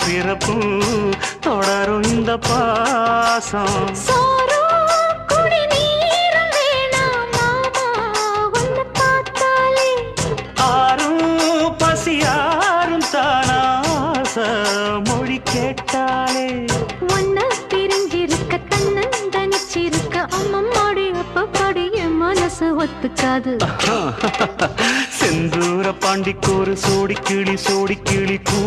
பிறப்பும் தொடரும் இந்த பாசம் ஆறும் பசியாரும் தானாச மொழி கேட்டாலே ஒன்ன பிரிஞ்சிருக்க தன்னன் தனிச்சிருக்க அம்மம்மாடி அப்பப்பாடி என் மனசு ஒத்துக்காது செந்தூர பாண்டிக்கோரு சோடி கிளி கூ